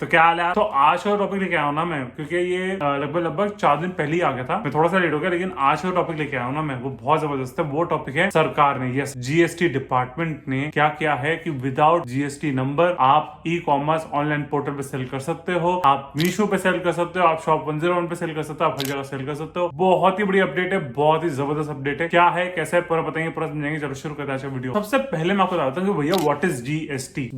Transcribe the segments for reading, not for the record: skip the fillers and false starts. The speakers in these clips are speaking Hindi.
तो क्या हाल है। तो आज का टॉपिक लेके आया हूँ ना मैं, क्योंकि ये लगभग 4 दिन पहले ही आ गया था। मैं थोड़ा सा लेट हो गया, लेकिन आज का टॉपिक लेके आया हूँ ना मैं, वो बहुत जबरदस्त है। वो टॉपिक है सरकार ने, यस, जीएसटी डिपार्टमेंट ने क्या किया है कि विदाउट जीएसटी नंबर आप ई कॉमर्स ऑनलाइन पोर्टल पे सेल कर सकते हो, आप मीशो पे सेल कर सकते हो, आप शॉप 101 पे सेल कर सकते हो, आप हर जगह सेल कर सकते हो। बहुत ही बड़ी अपडेट है, बहुत ही जबरदस्त अपडेट है। क्या है, कैसे है, पूरा बताएंगे, पूरा समझेंगे। चलो शुरू करते हैं वीडियो। सबसे पहले मैं आपको बताता हूँ कि भैया व्हाट इज जीएसटी।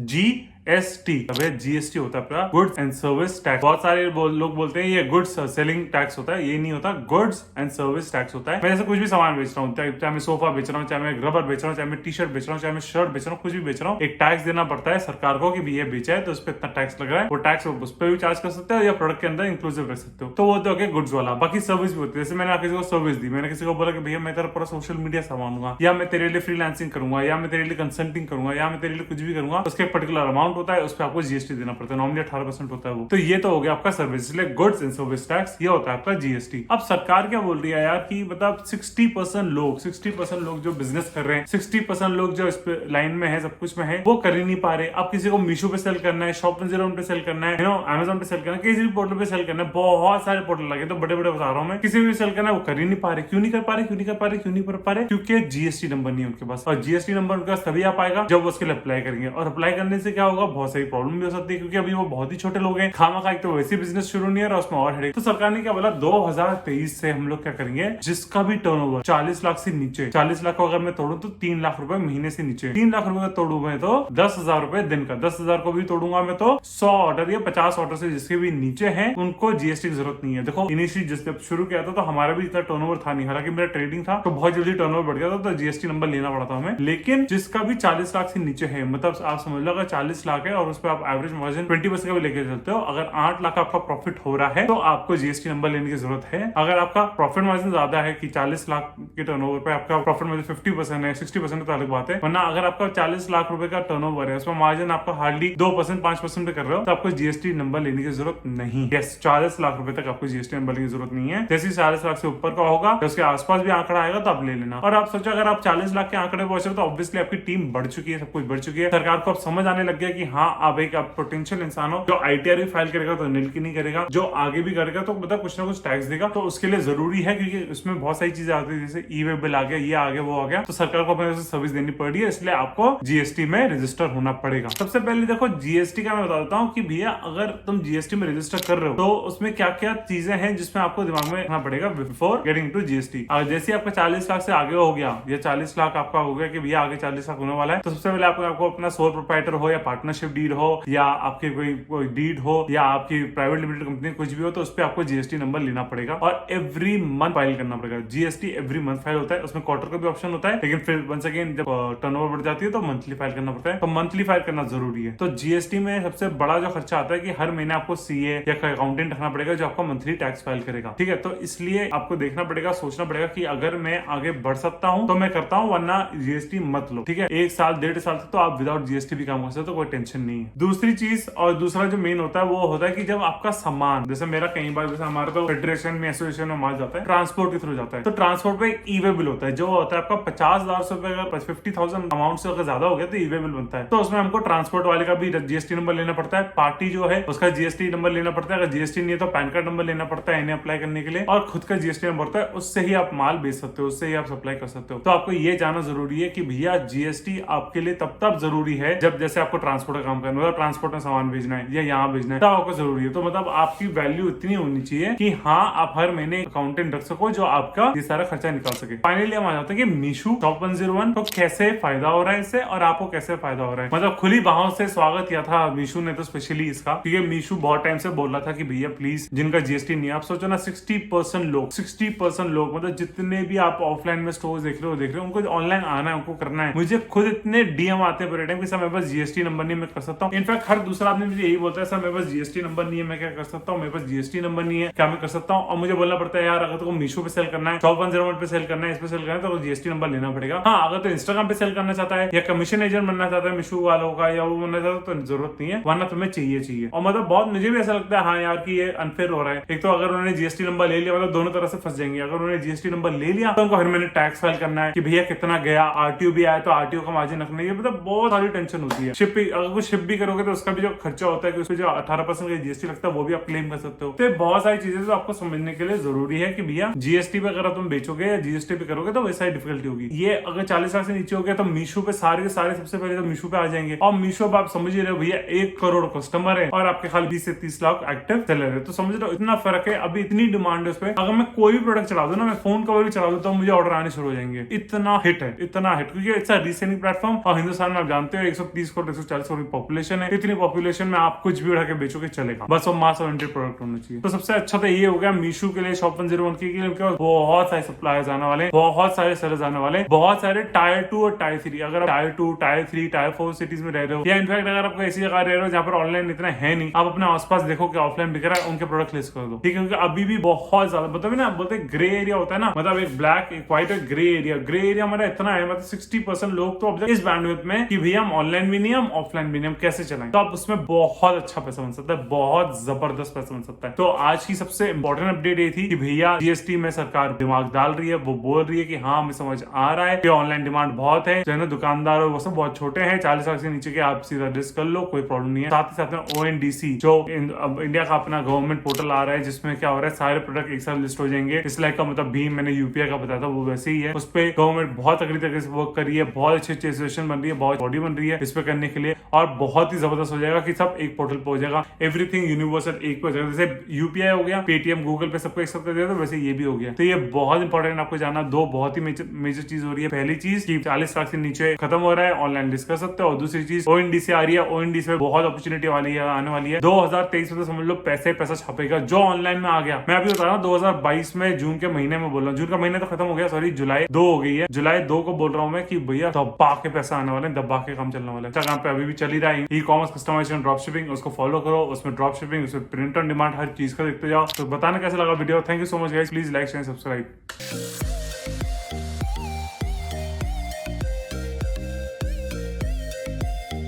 जीएसटी होता है आपका गुड्स एंड सर्विस टैक्स। बहुत सारे लोग बोलते हैं ये गुड्स सेलिंग टैक्स होता है, ये नहीं होता, गुड्स एंड सर्विस टैक्स होता है। मैं जैसे कुछ भी सामान बेच रहा हूँ, चाहे मैं सोफा बेच रहा हूँ, चाहे मैं रबर बेच रहा हूँ, चाहे मैं टी शर्ट बेच रहा हूँ, चाहे मैं शर्ट बेच रहा हूँ, कुछ भी बेच रहा हूँ, एक टैक्स देना पड़ता है सरकार को कि भी ये बेचा है तो उस पर इतना टैक्स लग रहा है। वो टैक्स उस पर भी चार्ज कर सकते हो या प्रोडक्ट के अंदर इंक्लूसिव रख सकते हो। तो वो तो हो गया गुड्स वाला। बाकी सर्विस भी होती है। जैसे मैंने किसी को सर्विस दी, मैंने किसी को बोला कि भैया मैं तेरा पूरा सोशल मीडिया संभालूंगा, या मैं तेरे लिए फ्रीलांसिंग करूंगा, या मैं तेरे लिए कंसल्टिंग करूंगा, या मैं तेरे लिए कुछ भी करूंगा, उसके पर्टिकुलर अमाउंट होता है, उस पर आपको जीएसटी देना पड़ता है। नॉर्मली 18% होता है वो। तो ये तो हो गया आपका सर्विस, इसलिए गुड्स एंड सर्विस टैक्स, ये होता है आपका जीएसटी। अब सरकार क्या बोल रही है यार कि मतलब 60% लोग जो बिजनेस कर रहे हैं, 60% लोग जो इस लाइन में है, सब कुछ में है, वो कर ही नहीं पा रहे। अब किसी को मीशो पे सेल करना है, शॉप 101 पे सेल करना है, अमेजोन पे सेल करना है, किसी भी पोर्टल पे सेल करना है, बहुत सारे पोर्टल लगे, तो बड़े बड़े बाजारों में किसी भी सेल करना है, वो कर ही नहीं पा रहे। क्यों नहीं कर पा रहे? क्योंकि जीएसटी नंबर नहीं है उनके पास। और जीएसटी नंबर उनके पास तभी आ पाएगा जब वो उसके लिए अप्लाई करेंगे। और अप्लाई करने से क्या होगा, बहुत सारी प्रॉब्लम भी हो सकती है, क्योंकि अभी वो बहुत ही छोटे लोग हैं। खामा तो वैसे बिजनेस शुरू नहीं है और उसमें और हेडेक। तो सरकार ने क्या बोला, 2023 से हम लोग क्या करेंगे, जिसका भी टर्नओवर 40 लाख से नीचे, 40 लाख को अगर मैं तोड़ू तो 3 लाख रुपए महीने से नीचे, 3 लाख रुपए का तोड़ू मैं तो 10,000 रुपए दिन का, 10,000 को भी तोड़ूंगा मैं तो 100 ऑर्डर या 50 ऑर्डर से जिसके भी नीचे हैं उनको जीएसटी की जरूरत नहीं है। देखो इनिशियली जब शुरू किया था तो हमारा भी इतना टर्नओवर था नहीं, हालांकि मेरा ट्रेडिंग था तो बहुत जल्दी टर्नओवर बढ़ गया था, तो जीएसटी नंबर लेना पड़ा था हमें। लेकिन जिसका भी 40 लाख से नीचे है, मतलब आप समझ लो अगर 40 लाख है और उस पर आप एवरेज मार्जिन 20% का भी लेके चलते हो, अगर 8 लाख आपका प्रॉफिट हो रहा है तो आपको जीएसटी नंबर लेने की जरूरत है। अगर आपका प्रॉफिट मार्जिन ज्यादा है कि 40 लाख के टर्नओवर पे आपका प्रॉफिट मार्जिन 50% है, 60% तो अलग बात है, वरना अगर आपका 40 लाख रुपए का टर्नओवर है, उसमें मार्जिन आपका हार्डली 2% 5% पे कर रहे हो, तो आपको जीएसटी नंबर लेने की जरूरत नहीं। यस, 40 लाख रुपए तक आपको जीएसटी नंबर लेने की जरूरत नहीं है। जैसे 40 लाख से ऊपर का होगा, उसके आसपास भी आंकड़ा आएगा तो आप ले लेना। और आप सोचो अगर आप 40 लाख के आंकड़े पहुंचे तो ऑब्वियसली आपकी टीम बढ़ चुकी है, सब कुछ बढ़ चुकी है। सरकार को अब समझ आने लग गया कि हाँ आप एक पोटेंशियल इंसान हो, जो आईटीआर भी फाइल करेगा तो नील की नहीं करेगा, जो आगे भी करेगा तो मतलब कुछ ना कुछ टैक्स देगा। तो उसके लिए जरूरी है, क्योंकि उसमें बहुत सारी चीजें आती है, जैसे ई वे बिल आ गया, ये आ गया, वो आ गया, तो सरकार को अपने सर्विस देनी पड़ रही है, इसलिए आपको जीएसटी में रजिस्टर होना पड़ेगा। सबसे पहले देखो जीएसटी का मैं बता देता हूँ कि भैया अगर तुम जीएसटी में रजिस्टर कर रहे हो तो उसमें क्या क्या चीजें हैं जिसमें आपको दिमाग में रखना पड़ेगा बिफोर गेटिंग टू जीएसटी। जैसे आपका 40 लाख से आगे हो गया, या 40 लाख आपका हो गया कि भैया आगे 40 लाख होने वाला है, तो सबसे पहले आपको अपना सोल प्रोप्राइटर हो, या पार्टनरशिप डीड हो, या आपकी कोई डीड हो, या आपकी प्राइवेट लिमिटेड कंपनी कुछ भी हो, तो उस पर आपको जीएसटी नंबर लेना पड़ेगा और एवरी मंथ फाइल करना पड़ेगा। जीएसटी एवरी मंथ फाइल होता है, उसमें क्वार्टर का भी ऑप्शन होता है, लेकिन फिर वंस अगेन जब टर्नओवर बढ़ जाती है तो मंथली फाइल करना पड़ता है। तो मंथली फाइल करना जरूरी है। तो जीएसटी में सबसे बड़ा जो खर्चा आता है कि हर महीने आपको सीए या अकाउंटेंट रखना पड़ेगा जो आपका मंथली टैक्स फाइल करेगा। ठीक है, तो इसलिए आपको देखना पड़ेगा, सोचना पड़ेगा कि अगर मैं आगे बढ़ सकता हूं तो मैं करता हूं, वरना जीएसटी मत लो। ठीक है, 1 साल 1.5 साल तक तो आप विदाउट जीएसटी भी काम कर सकते हो, तो कोई टेंशन नहीं है। दूसरी चीज और दूसरा जो मेन होता है वो होता है कि जब आपका सामान, जैसे मेरा कई बार, जैसे हमारे तो फेडरेशन में, एसोसिएशन में माल जाता है, ट्रांसपोर्ट के थ्रू जाता है, तो ट्रांसपोर्ट पे एक ई वे बिल होता है, जो होता है आपका 50,000 रुपए का, 50,000 अमाउंट से अगर ज्यादा हो गया तो ई वे बिल बनता है। तो उसमें हमको ट्रांसपोर्ट वाले का भी जीएसटी नंबर लेना पड़ता है, पार्टी जो है उसका जीएसटी नंबर लेना पड़ता है, अगर जीएसटी नहीं है तो पैन कार्ड नंबर लेना पड़ता है इन्हें अप्लाई करने के लिए, और खुद का जीएसटी नंबर होता है, उससे ही आप माल बेच सकते हो, उससे ही आप सप्लाई कर सकते हो। तो आपको ये जानना जरूरी है कि भैया जीएसटी आपके लिए तब जरूरी है जब जैसे आपको ट्रांसपोर्ट का काम करना है, ट्रांसपोर्ट में सामान भेजना है या यहाँ भेजना है, तब आपको जरूरी है। तो मतलब आपकी वैल्यू इतनी होनी चाहिए कि हाँ आप हर महीने अकाउंटेंट रख सको जो आपका ये सारा खर्चा निकाल सके। फाइनली हम आ जाते हैं कि मीशो शॉप 101 को कैसे फायदा हो रहा है इससे, और आपको कैसे फायदा हो रहा है। मतलब खुली बाहों से स्वागत किया था मीशो ने तो स्पेशली इसका, क्योंकि मीशो बहुत टाइम से बोल रहा था कि भैया प्लीज जिनका जीएसटी नहीं है, आप सोचो ना 60% लोग मतलब जितने भी आप ऑफलाइन में स्टोर देख रहे हो उनको ऑनलाइन आना है, उनको करना है। मुझे खुद इतने डीएम आते हैं पूरे टाइम कि सर मेरे पास जीएसटी नंबर नहीं, मैं कर सकता हूँ। इनफैक्ट हर दूसरा आदमी मुझे यही बोलता है, सर मेरे पास जीएसटी नंबर नहीं है, मैं क्या कर सकता हूँ, मेरे पास जीएसटी नंबर नहीं है, क्या मैं कर सकता हूँ। और मुझे बोलना पड़ता है यार अगर तुमको मीशो पे सेल करना है, शॉप 101 पे सेल करना है, इस पे सेल करना है तो जीएसटी नंबर लेना पड़ेगा। हाँ, अगर तो इंस्टाग्राम पे सेल करना चाहता है या कमीशन एजेंट बनना चाहता है मीशो वालों का, या वो बनना चाहता है तो जरूरत नहीं है, वरना तुम्हें चाहिए। और मतलब बहुत मुझे भी ऐसा लगता है हाँ यार कि ये अनफेयर हो रहा है। एक तो अगर उन्होंने जीएसटी नंबर ले लिया, मतलब दोनों तरह से फंस जाएंगे। अगर उन्होंने जीएसटी नंबर ले लिया तो उनको हर महीने टैक्स फाइल करना है कि भैया कितना गया, आरटीओ भी आया तो आरटीओ का मार्जिन रखना है, मतलब बहुत सारी टेंशन होती है। शिपिंग अगर कुछ शिप भी करोगे तो उसका भी जो खर्चा होता है कि उसमें जो 18% का जीएसटी लगता है वो भी आप क्लेम कर सकते हो। तो बहुत सारी चीजें तो आपको समझने के लिए जरूरी है कि भैया जीएसटी पे अगर तुम बेचोगे या जीएसटी पे करोगे तो वैसा ही डिफिकल्टी होगी। ये अगर 40 लाख से नीचे हो गया तो मीशो पे सारे के सारे सबसे पहले तो मीशो पे आ जाएंगे। और मीशो पे आप समझ ही रहे हो भैया 1 करोड़ कस्टमर है और आपके खाली 20 से 30 लाख एक्टिव सेलर है। तो समझ रहे हो इतना फर्क है। अभी इतनी डिमांड है उस पर, अगर मैं कोई भी प्रोडक्ट चला दूं ना, मैं फोन कवर भी चला दूं तो मुझे ऑर्डर आने शुरू हो जाएंगे। इतना हिट है, इतना हिट, क्योंकि इट्स अ रीसेलिंग प्लेटफॉर्म। और हिंदुस्तान में आप जानते हो 130 करोड़ 140 करोड़ पॉपुलेशन है। इतनी पॉपुलेशन में आप कुछ भी उठा के बेचोगे चलेगा, बस वो मास ओरिएंटेड प्रोडक्ट होना चाहिए। तो सबसे अच्छा तो ये हो गया मीशो के लिए, Shop101 के लिए बहुत सारे सप्लायर्स आने वाले, बहुत सारे सेलर्स आने वाले, बहुत सारे टायर 2 और टायर 3। अगर आप टायर 2, टायर 3, टायर 4 सिटीज में रह रहे हो, या इनफैक्ट अगर आपको ऐसी जगह रह रहे हो जहाँ पर ऑनलाइन इतना है नहीं, आप अपने आसपास देखो कि ऑफलाइन बिक रहा है, उनके प्रोडक्ट लिस्ट कर दो, ठीक है। क्योंकि अभी भी बहुत ज्यादा मतलब ना बोलते ग्रे एरिया होता है ना, मतलब एक ब्लैक एक व्हाइट और ग्रे एरिया। ग्रे एरिया हमारा इतना है, मतलब 60% लोग तो अब तक इस बैंडविड्थ में कि भैया हम ऑनलाइन भी नहीं, हम ऑफलाइन भी नहीं, हम कैसे चलाएं। तो आप उसमें बहुत अच्छा पैसा बन सकता है, बहुत जबरदस्त पैसा बन सकता है। तो आज की सबसे इंपॉर्टेंट अपडेट ये थी कि भैया जीएसटी में सरकार दिमाग डाल रही है, वो बोल रही है कि हाँ हमें समझ आ रहा है कि ऑनलाइन डिमांड बहुत है, जो है ना दुकानदार वो सब बहुत छोटे हैं, 40 लाख से नीचे के आप सीधा रिस्क कर लो, कोई प्रॉब्लम नहीं है। साथ ही साथ में ONDC जो इंडिया का अपना गवर्नमेंट पोर्टल आ रहा है, जिसमें क्या हो रहा है सारे प्रोडक्ट एक साथ लिस्ट हो जाएंगे। इस लाइक का मतलब भीम मैंने यूपीआई का बताया था वो वैसे ही है। उस पर गवर्नमेंट बहुत अगली तरीके से वर्क कर रही है, बहुत अच्छी अच्छी एसोसिएशन बन रही है, बहुत बॉडी बन रही है इस पे करने के लिए, और बहुत ही जबरदस्त हो जाएगा कि सब एक पोर्टल पे हो जाएगा, एवरीथिंग यूनिवर्सल एक पे हो जाएगा। जैसे यूपीआई हो गया, पेटीएम गूगल पे सबको एक साथ कर दिया, तो वैसे ये भी हो गया। तो ये बहुत इंपॉर्टेंट आपको जाना। दो बहुत ही मेजर चीज हो रही है। पहली चीज कि 40 लाख से नीचे खत्म हो रहा है, ऑनलाइन लिस्ट कर सकते हो। और दूसरी चीज ONDC आ रही है, ONDC में बहुत अपॉर्चुनिटी वाली है, आने वाली है। 2023 में तो समझ लो पैसे पैसा छापेगा जो ऑनलाइन में आ गया। मैं अभी बता रहा हूँ 2022 में जून के महीने में बोल रहा हूँ, जून का महीना तो खत्म हो गया, सॉरी जुलाई 2 हो गई है, जुलाई 2 को बोल रहा हूँ मैं कि भैया दबा के पैसा आने वाले, दबा के काम चलने वाला है। इंस्टाग्राम पे अभी भी चल ही रहा है e commerce customisation drop shipping, उसको फॉलो करो, उसमें ड्रॉप शिपिंग, उसमें प्रिंट ऑन डिमांड, हर चीज का देखते जाओ। तो बताना कैसा लगा video. Thank you so much guys, please like share subscribe.